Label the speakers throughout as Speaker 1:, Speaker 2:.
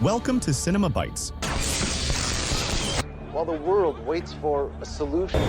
Speaker 1: Welcome to Cinema Bites,
Speaker 2: while the world waits for a solution.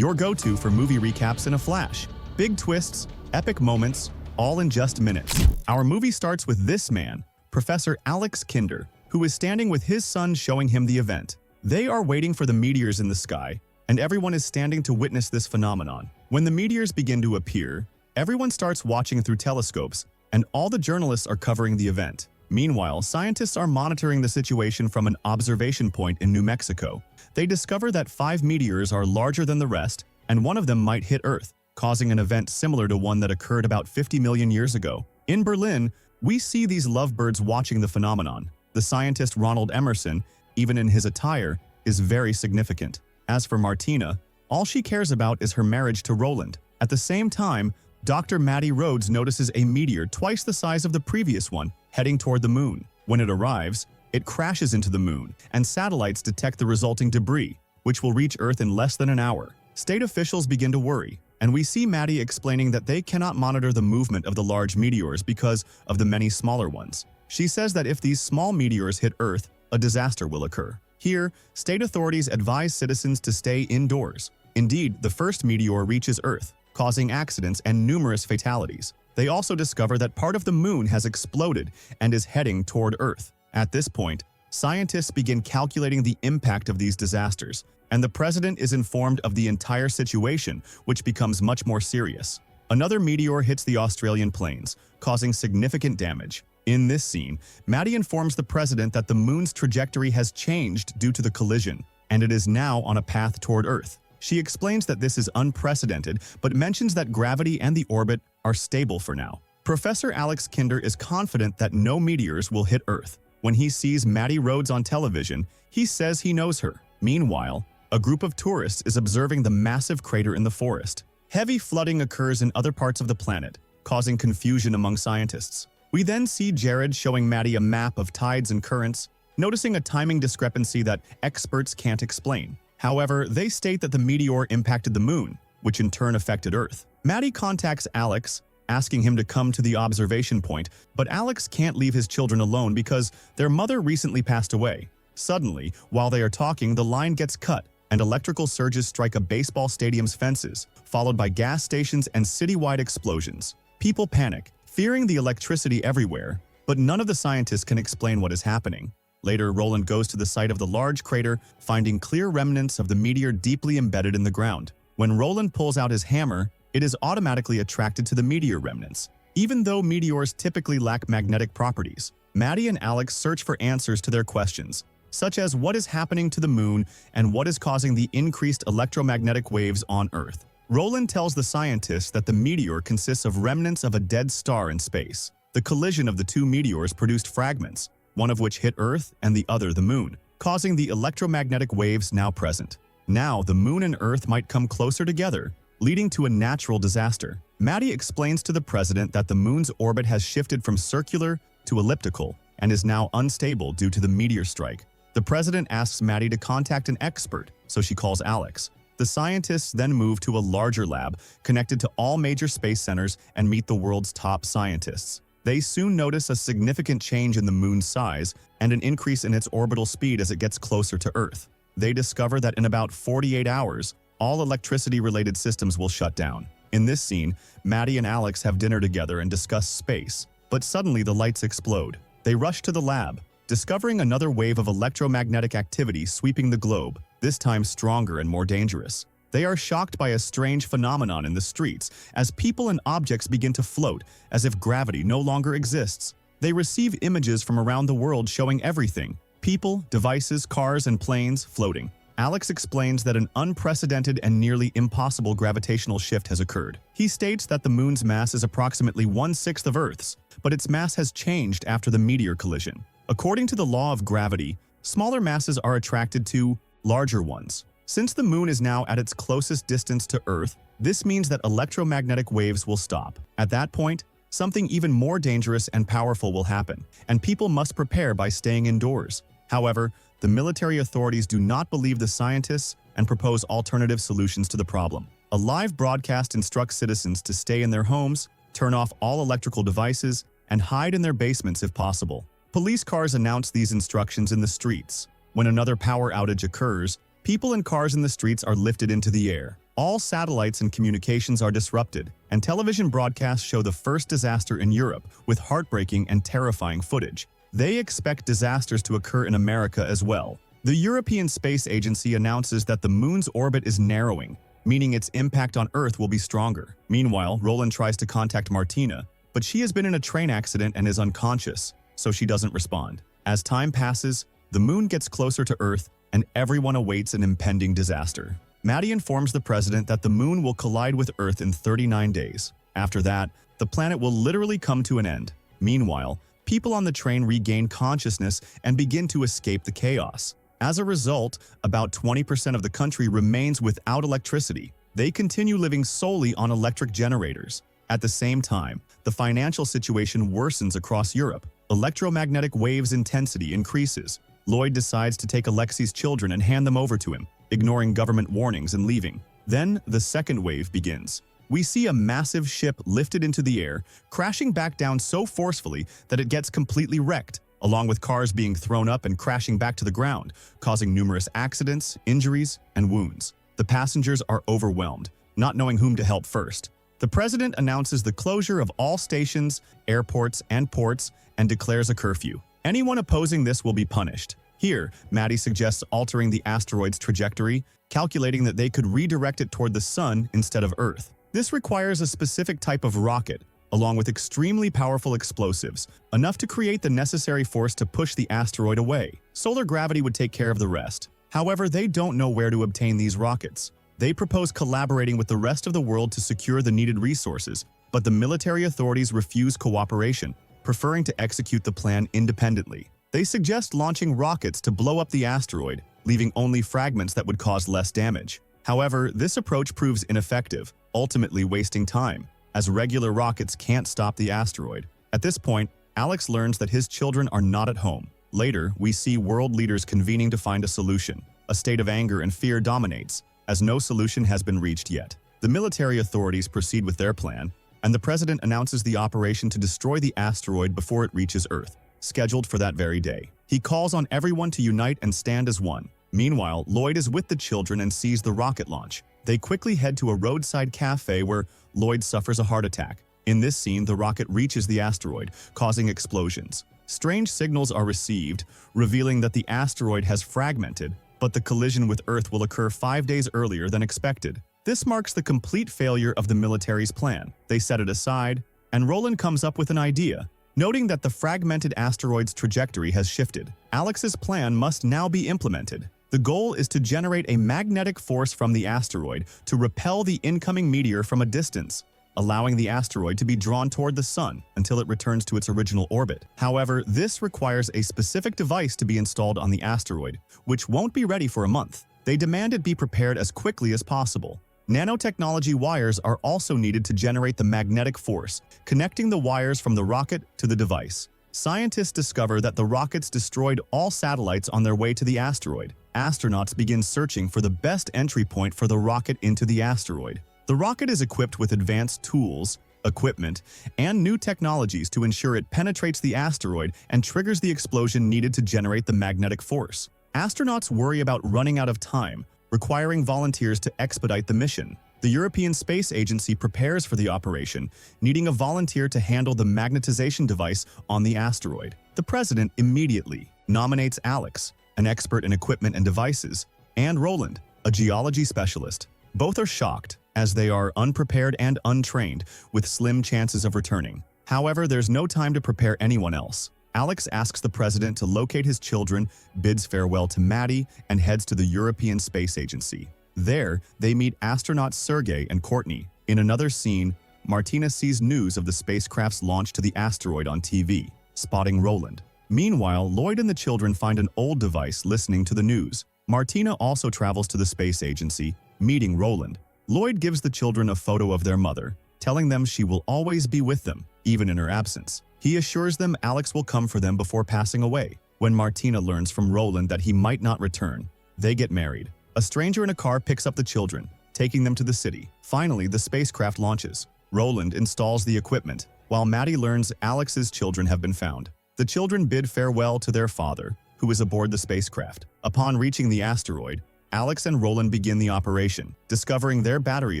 Speaker 1: your go-to for movie recaps in a flash. Big twists, epic moments, all in just minutes. Our movie starts with this man, Professor Alex Kinder, who is standing with his son showing him the event. They are waiting for the meteors in the sky, and everyone is standing to witness this phenomenon. When the meteors begin to appear, everyone starts watching through telescopes, and all the journalists are covering the event. Meanwhile, scientists are monitoring the situation from an observation point in New Mexico. They discover that 5 meteors are larger than the rest, and one of them might hit Earth, causing an event similar to one that occurred about 50 million years ago. In Berlin, we see these lovebirds watching the phenomenon. The scientist Ronald Emerson, even in his attire, is very significant. As for Martina, all she cares about is her marriage to Roland. At the same time, Dr. Maddie Rhodes notices a meteor twice the size of the previous one, heading toward the moon. When it arrives, it crashes into the moon, and satellites detect the resulting debris, which will reach Earth in less than an hour. State officials begin to worry, and we see Maddie explaining that they cannot monitor the movement of the large meteors because of the many smaller ones. She says that if these small meteors hit Earth, a disaster will occur. Here, state authorities advise citizens to stay indoors. Indeed, the first meteor reaches Earth, causing accidents and numerous fatalities. They also discover that part of the moon has exploded and is heading toward Earth. At this point, scientists begin calculating the impact of these disasters, and the president is informed of the entire situation, which becomes much more serious. Another meteor hits the Australian plains, causing significant damage. In this scene, Maddie informs the president that the moon's trajectory has changed due to the collision, and it is now on a path toward Earth. She explains that this is unprecedented, but mentions that gravity and the orbit are stable for now. Professor Alex Kinder is confident that no meteors will hit Earth. When he sees Maddie Rhodes on television, he says he knows her. Meanwhile, a group of tourists is observing the massive crater in the forest. Heavy flooding occurs in other parts of the planet, causing confusion among scientists. We then see Jared showing Maddie a map of tides and currents, noticing a timing discrepancy that experts can't explain. However, they state that the meteor impacted the moon, which in turn affected Earth. Maddie contacts Alex, asking him to come to the observation point, but Alex can't leave his children alone because their mother recently passed away. Suddenly, while they are talking, the line gets cut, and electrical surges strike a baseball stadium's fences, followed by gas stations and citywide explosions. People panic, fearing the electricity everywhere, but none of the scientists can explain what is happening. Later, Roland goes to the site of the large crater, finding clear remnants of the meteor deeply embedded in the ground. When Roland pulls out his hammer, it is automatically attracted to the meteor remnants. Even though meteors typically lack magnetic properties, Maddie and Alex search for answers to their questions, such as what is happening to the moon and what is causing the increased electromagnetic waves on Earth. Roland tells the scientists that the meteor consists of remnants of a dead star in space. The collision of the two meteors produced fragments, one of which hit Earth and the other the moon, causing the electromagnetic waves now present. Now, the moon and Earth might come closer together, leading to a natural disaster. Maddie explains to the president that the moon's orbit has shifted from circular to elliptical and is now unstable due to the meteor strike. The president asks Maddie to contact an expert, so she calls Alex. The scientists then move to a larger lab connected to all major space centers and meet the world's top scientists. They soon notice a significant change in the moon's size and an increase in its orbital speed as it gets closer to Earth. They discover that in about 48 hours, all electricity-related systems will shut down. In this scene, Maddie and Alex have dinner together and discuss space, but suddenly the lights explode. They rush to the lab, discovering another wave of electromagnetic activity sweeping the globe, this time stronger and more dangerous. They are shocked by a strange phenomenon in the streets as people and objects begin to float as if gravity no longer exists. They receive images from around the world showing everything: people, devices, cars, and planes floating. Alex explains that an unprecedented and nearly impossible gravitational shift has occurred. He states that the moon's mass is approximately 1/6 of Earth's, but its mass has changed after the meteor collision. According to the law of gravity, smaller masses are attracted to larger ones. Since the moon is now at its closest distance to Earth, this means that electromagnetic waves will stop. At that point, something even more dangerous and powerful will happen, and people must prepare by staying indoors. However, the military authorities do not believe the scientists and propose alternative solutions to the problem. A live broadcast instructs citizens to stay in their homes, turn off all electrical devices, and hide in their basements if possible. Police cars announce these instructions in the streets. When another power outage occurs, people and cars in the streets are lifted into the air. All satellites and communications are disrupted, and television broadcasts show the first disaster in Europe with heartbreaking and terrifying footage. They expect disasters to occur in America as well. The European Space Agency announces that the moon's orbit is narrowing, meaning its impact on Earth will be stronger. Meanwhile, Roland tries to contact Martina, but she has been in a train accident and is unconscious, so she doesn't respond. As time passes, the moon gets closer to Earth, and everyone awaits an impending disaster. Maddie informs the president that the moon will collide with Earth in 39 days. After that, the planet will literally come to an end. Meanwhile, people on the train regain consciousness and begin to escape the chaos. As a result, about 20% of the country remains without electricity. They continue living solely on electric generators. At the same time, the financial situation worsens across Europe. Electromagnetic waves intensity increases. Lloyd decides to take Alexi's children and hand them over to him, ignoring government warnings and leaving. Then, the second wave begins. We see a massive ship lifted into the air, crashing back down so forcefully that it gets completely wrecked, along with cars being thrown up and crashing back to the ground, causing numerous accidents, injuries, and wounds. The passengers are overwhelmed, not knowing whom to help first. The president announces the closure of all stations, airports, and ports, and declares a curfew. Anyone opposing this will be punished. Here, Maddie suggests altering the asteroid's trajectory, calculating that they could redirect it toward the sun instead of Earth. This requires a specific type of rocket, along with extremely powerful explosives, enough to create the necessary force to push the asteroid away. Solar gravity would take care of the rest. However, they don't know where to obtain these rockets. They propose collaborating with the rest of the world to secure the needed resources, but the military authorities refuse cooperation, preferring to execute the plan independently. They suggest launching rockets to blow up the asteroid, leaving only fragments that would cause less damage. However, this approach proves ineffective, ultimately wasting time, as regular rockets can't stop the asteroid. At this point, Alex learns that his children are not at home. Later, we see world leaders convening to find a solution. A state of anger and fear dominates, as no solution has been reached yet. The military authorities proceed with their plan, and the president announces the operation to destroy the asteroid before it reaches Earth, scheduled for that very day. He calls on everyone to unite and stand as one. Meanwhile, Lloyd is with the children and sees the rocket launch. They quickly head to a roadside cafe where Lloyd suffers a heart attack. In this scene, the rocket reaches the asteroid, causing explosions. Strange signals are received, revealing that the asteroid has fragmented, but the collision with Earth will occur 5 days earlier than expected. This marks the complete failure of the military's plan. They set it aside, and Roland comes up with an idea. Noting that the fragmented asteroid's trajectory has shifted, Alex's plan must now be implemented. The goal is to generate a magnetic force from the asteroid to repel the incoming meteor from a distance, allowing the asteroid to be drawn toward the sun until it returns to its original orbit. However, this requires a specific device to be installed on the asteroid, which won't be ready for a month. They demand it be prepared as quickly as possible. Nanotechnology wires are also needed to generate the magnetic force, connecting the wires from the rocket to the device. Scientists discover that the rockets destroyed all satellites on their way to the asteroid. Astronauts begin searching for the best entry point for the rocket into the asteroid. The rocket is equipped with advanced tools, equipment, and new technologies to ensure it penetrates the asteroid and triggers the explosion needed to generate the magnetic force. Astronauts worry about running out of time, requiring volunteers to expedite the mission. The European Space Agency prepares for the operation, needing a volunteer to handle the magnetization device on the asteroid. The president immediately nominates Alex, an expert in equipment and devices, and Roland, a geology specialist. Both are shocked, as they are unprepared and untrained, with slim chances of returning. However, there's no time to prepare anyone else. Alex asks the president to locate his children, bids farewell to Maddie, and heads to the European Space Agency. There, they meet astronauts Sergei and Courtney. In another scene, Martina sees news of the spacecraft's launch to the asteroid on TV, spotting Roland. Meanwhile, Lloyd and the children find an old device listening to the news. Martina also travels to the space agency, meeting Roland. Lloyd gives the children a photo of their mother, telling them she will always be with them, even in her absence. He assures them Alex will come for them before passing away. When Martina learns from Roland that he might not return, they get married. A stranger in a car picks up the children, taking them to the city. Finally, the spacecraft launches. Roland installs the equipment, while Maddie learns Alex's children have been found. The children bid farewell to their father, who is aboard the spacecraft. Upon reaching the asteroid, Alex and Roland begin the operation, discovering their battery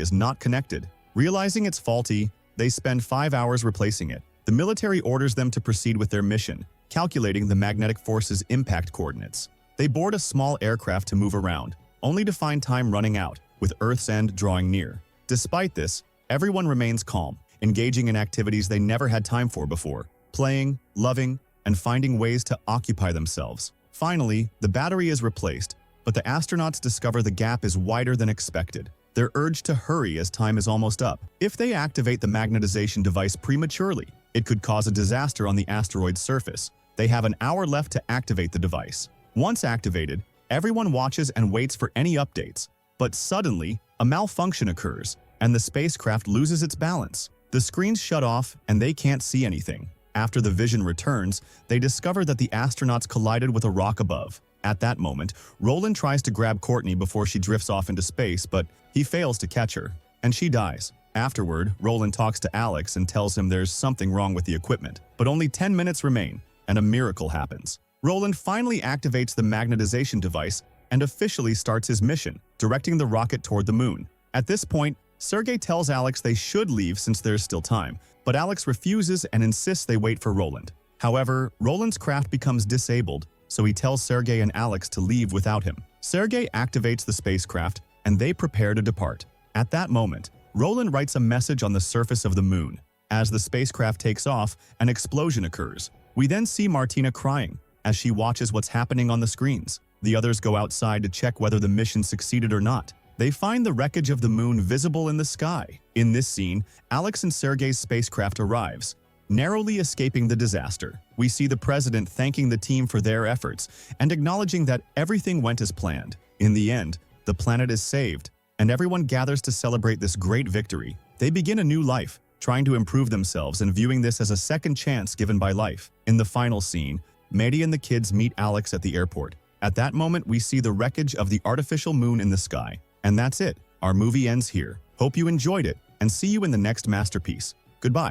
Speaker 1: is not connected. Realizing it's faulty, they spend 5 hours replacing it. The military orders them to proceed with their mission, calculating the magnetic force's impact coordinates. They board a small aircraft to move around, only to find time running out, with Earth's end drawing near. Despite this, everyone remains calm, engaging in activities they never had time for before, playing, loving, and finding ways to occupy themselves. Finally, the battery is replaced, but the astronauts discover the gap is wider than expected. They're urged to hurry as time is almost up. If they activate the magnetization device prematurely, it could cause a disaster on the asteroid's surface. They have an hour left to activate the device. Once activated, everyone watches and waits for any updates. But suddenly, a malfunction occurs, and the spacecraft loses its balance. The screens shut off, and they can't see anything. After the vision returns, they discover that the astronauts collided with a rock above. At that moment, Roland tries to grab Courtney before she drifts off into space, but he fails to catch her, and she dies. Afterward, Roland talks to Alex and tells him there's something wrong with the equipment, but only 10 minutes remain, and a miracle happens. Roland finally activates the magnetization device and officially starts his mission, directing the rocket toward the moon. At this point, Sergei tells Alex they should leave since there's still time, but Alex refuses and insists they wait for Roland. However, Roland's craft becomes disabled, so he tells Sergei and Alex to leave without him. Sergei activates the spacecraft, and they prepare to depart. At that moment, Roland writes a message on the surface of the moon. As the spacecraft takes off, an explosion occurs. We then see Martina crying as she watches what's happening on the screens. The others go outside to check whether the mission succeeded or not. They find the wreckage of the moon visible in the sky. In this scene, Alex and Sergei's spacecraft arrives, narrowly escaping the disaster. We see the president thanking the team for their efforts and acknowledging that everything went as planned. In the end, the planet is saved, and everyone gathers to celebrate this great victory. They begin a new life, trying to improve themselves and viewing this as a second chance given by life. In the final scene, Maddie and the kids meet Alex at the airport. At that moment, we see the wreckage of the artificial moon in the sky. And that's it. Our movie ends here. Hope you enjoyed it, and see you in the next masterpiece. Goodbye.